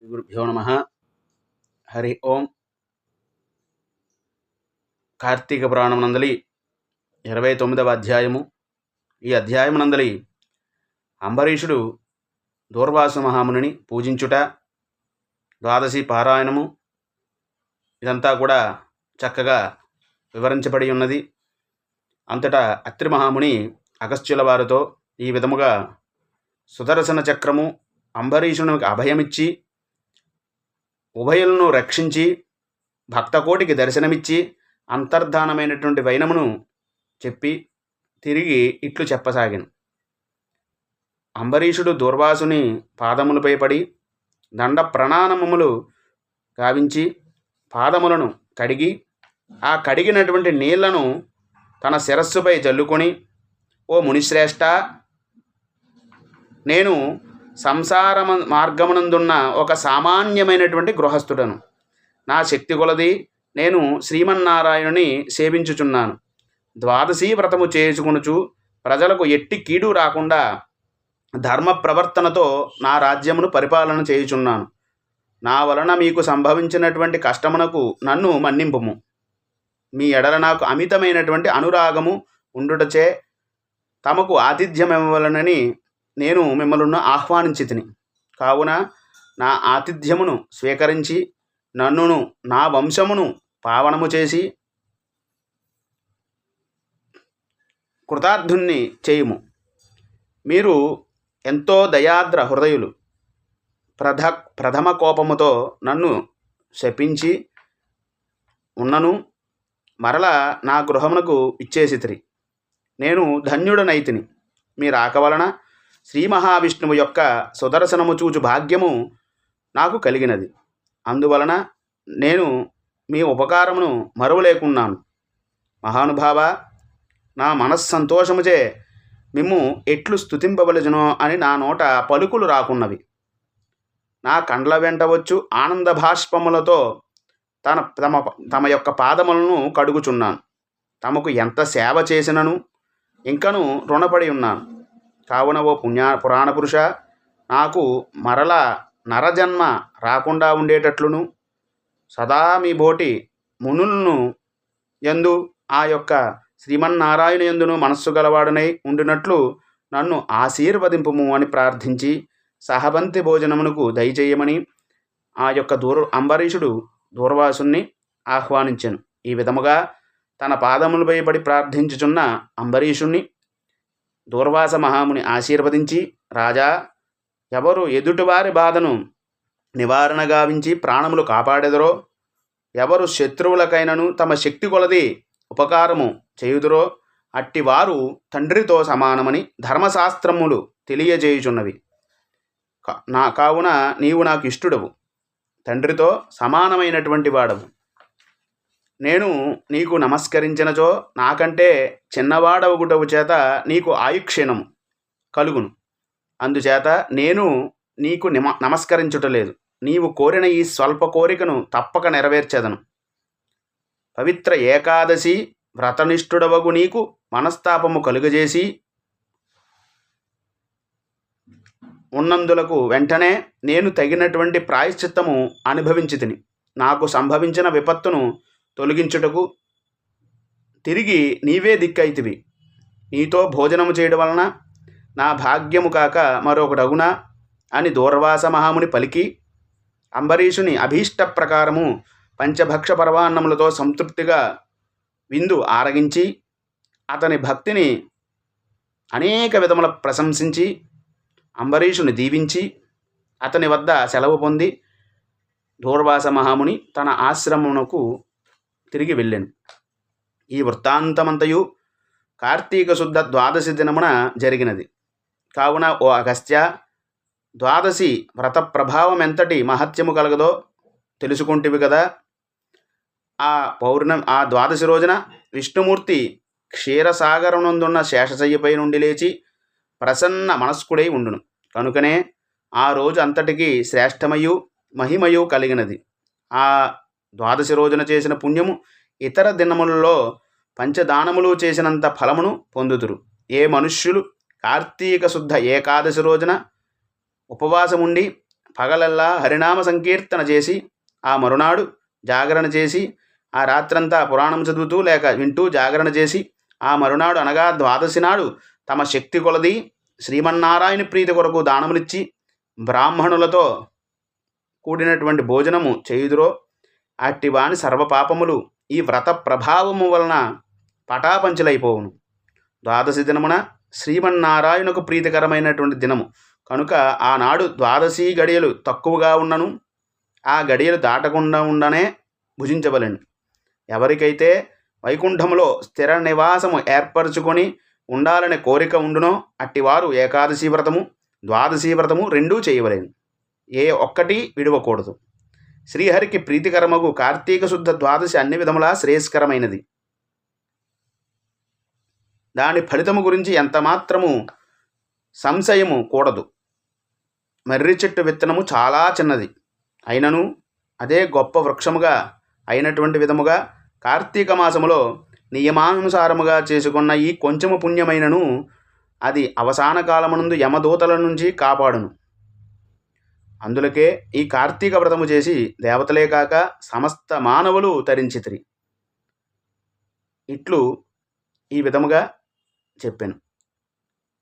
గురుభ్యో నమ. హరి ఓం. కార్తీక పురాణం నందలి 29వ అధ్యాయము. ఈ అధ్యాయము నందలి అంబరీషుడు దూర్వాసు మహామునిని పూజించుట, ద్వాదశి పారాయణము, ఇదంతా కూడా చక్కగా వివరించబడి ఉన్నది. అంతటా అత్రి మహాముని అగస్త్యుల వారితో ఈ విధముగా సుదర్శన చక్రము అంబరీషునికి అభయమిచ్చి, ఉభయులను రక్షించి, భక్తకోటికి దర్శనమిచ్చి, అంతర్ధానమైనటువంటి వైనమును చెప్పి తిరిగి ఇట్లు చెప్పసాగాను. అంబరీషుడు దూర్వాసుని పాదములపై పడి దండ ప్రణామములు గావించి పాదములను కడిగి, ఆ కడిగినటువంటి నీళ్లను తన శిరస్సుపై జల్లుకొని, ఓ మునిశ్రేష్ఠ, నేను సంసార మార్గమునందున్న ఒక సామాన్యమైనటువంటి గృహస్థుడను. నా శక్తి కొలది నేను శ్రీమన్నారాయణుని సేవించుచున్నాను. ద్వాదశీ వ్రతము చేసుకొనుచు ప్రజలకు ఎట్టి కీడు రాకుండా ధర్మ ప్రవర్తనతో నా రాజ్యమును పరిపాలన చేయుచున్నాను. నా వలన మీకు సంభవించినటువంటి కష్టమునకు నన్ను మన్నింపుము. మీ ఎడల నాకు అమితమైనటువంటి అనురాగము ఉండుటచే తమకు ఆతిథ్యమివ్వవలనని నేను మిమ్మల్ని ఆహ్వానించితిని. కావున నా ఆతిథ్యమును స్వీకరించి నన్నును నా వంశమును పావనము చేసి కృతార్థుణ్ణి చేయుము. మీరు ఎంతో దయాద్ర హృదయులు. ప్రథమ కోపముతో నన్ను శపించి ఉన్నను మరల నా గృహమునకు ఇచ్చేసితిరి. నేను ధన్యుడనైతిని. మీ రాక వలన శ్రీ మహావిష్ణువు యొక్క సుదర్శనము చూచు భాగ్యము నాకు కలిగినది. అందువలన నేను మీ ఉపకారమును మరువలేకున్నాను. మహానుభావ, నా మనస్సంతోషముచే మిమ్ము ఎట్లు స్తుతింపవలెనునో అని నా నోట పలుకులు రాకున్నవి. నా కండ్ల వెంట వచ్చు ఆనంద భాష్పములతో తమ యొక్క పాదములను కడుగుచున్నాను. తమకు ఎంత సేవ చేసినను ఇంకను రుణపడి ఉన్నాను. కావున ఓ పురాణ పురుష, నాకు మరల నరజన్మ రాకుండా ఉండేటట్లును సదా మీ బోటి మునులను యందు ఆ యొక్క శ్రీమన్నారాయణ యందును మనస్సు గలవాడునై ఉండినట్లు నన్ను ఆశీర్వదింపుము అని ప్రార్థించి సహబంతి భోజనమునకు దయచేయమని ఆ యొక్క అంబరీషుడు దూర్వాసుని ఆహ్వానించెను. ఈ విధముగా తన పాదములపై పడి ప్రార్థించుచున్న అంబరీషుణ్ణి దూర్వాస మహాముని ఆశీర్వదించి, రాజా, ఎవరు ఎదుటివారి బాధను నివారణ గావించి ప్రాణములు కాపాడెదరో, ఎవరు శత్రువులకైనను తమ శక్తి కొలది ఉపకారము చేయుదురో అట్టివారు తండ్రితో సమానమని ధర్మశాస్త్రములు తెలియజేయుచున్నవి. కావున నీవు నాకు ఇష్టుడవు, తండ్రితో సమానమైనటువంటి వాడవు. నేను నీకు నమస్కరించినచో నాకంటే చిన్నవాడవుగుటవు చేత నీకు ఆయుక్షీణము కలుగును. అందుచేత నేను నీకు నమస్కరించుటలేదు. నీవు కోరిన ఈ స్వల్ప కోరికను తప్పక నెరవేర్చెదను. పవిత్ర ఏకాదశి వ్రతనిష్ఠుడవగు నీకు మనస్తాపము కలుగజేసి ఉన్నందులకు వెంటనే నేను తగినటువంటి ప్రాయశ్చిత్తము అనుభవించితిని. నాకు సంభవించిన విపత్తును తొలగించుటకు తిరిగి నీవే దిక్కైతివి. నీతో భోజనము చేయడం వలన నా భాగ్యము కాక మరొకటగునా అని దూర్వాస మహాముని పలికి అంబరీషుని అభీష్ట ప్రకారము పంచభక్ష పరవాన్నములతో సంతృప్తిగా విందు ఆరగించి అతని భక్తిని అనేక విధముల ప్రశంసించి అంబరీషుని దీవించి అతని వద్ద సెలవు పొంది దూర్వాస మహాముని తన ఆశ్రమమునకు తిరిగి వెళ్ళాను. ఈ వృత్తాంతమంతయు కార్తీక శుద్ధ ద్వాదశి దినమున జరిగినది. కావున ఓ అగస్త్య, ద్వాదశి వ్రత ప్రభావం ఎంతటి మహత్యము కలగదో తెలుసుకుంటివి కదా. ఆ ద్వాదశి రోజున విష్ణుమూర్తి క్షీరసాగరమునందున్న శేషశయ్యపై నుండి లేచి ప్రసన్న మనస్కుడై ఉండును. కనుకనే ఆ రోజు అంతటికి శ్రేష్టమయు మహిమయు కలిగినది. ఆ ద్వాదశి రోజున చేసిన పుణ్యము ఇతర దినములలో పంచదానములు చేసినంత ఫలమును పొందుతురు. ఏ మనుష్యులు కార్తీక శుద్ధ ఏకాదశి రోజున ఉపవాసముండి పగలల్లా హరినామ సంకీర్తన చేసి ఆ మరునాడు జాగరణ చేసి ఆ రాత్రంతా పురాణం చదువుతూ లేక వింటూ జాగరణ చేసి ఆ మరునాడు అనగా ద్వాదశి నాడు తమ శక్తి కొలది శ్రీమన్నారాయణ ప్రీతి కొరకు దానములిచ్చి బ్రాహ్మణులతో కూడినటువంటి భోజనము చేయుదురో అట్టివాని సర్వపాపములు ఈ వ్రత ప్రభావము వలన పటాపంచలైపోవును. ద్వాదశి దినమున శ్రీమన్నారాయణకు ప్రీతికరమైనటువంటి దినము కనుక ఆనాడు ద్వాదశి గడియలు తక్కువగా ఉన్నను ఆ గడియలు దాటకుండా ఉండనే భుజించవలెను. ఎవరికైతే వైకుంఠములో స్థిర నివాసము ఏర్పరచుకొని ఉండాలనే కోరిక ఉండునో అట్టివారు ఏకాదశి వ్రతము ద్వాదశి వ్రతము రెండూ చేయవలేను. ఏ ఒక్కటి విడవకూడదు. శ్రీహరికి ప్రీతికరమగు కార్తీక శుద్ధ ద్వాదశి అన్ని విధములా శ్రేయస్కరమైనది. దాని ఫలితము గురించి ఎంతమాత్రము సంశయము కూడదు. మర్రి చెట్టు విత్తనము చాలా చిన్నది అయినను అదే గొప్ప వృక్షముగా అయినటువంటి విధముగా కార్తీక మాసములో నియమానుసారముగా చేసుకున్న ఈ కొంచెము పుణ్యమైనను అది అవసాన కాలమునందు యమదూతల నుంచి కాపాడును. అందులకే ఈ కార్తీక వ్రతము చేసి దేవతలే కాక సమస్త మానవులు తరించితిరి. ఇట్లు ఈ విధముగా చెప్పాను.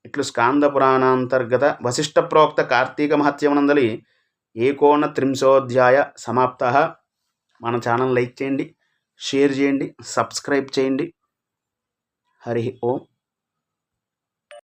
ఇట్లు స్కాంద పురాణాంతర్గత వశిష్ఠ ప్రోక్త కార్తీక మహత్యమునందలి 39వ సమాప్త. మన ఛానల్ లైక్ చేయండి, షేర్ చేయండి, సబ్స్క్రైబ్ చేయండి. హరి ఓం.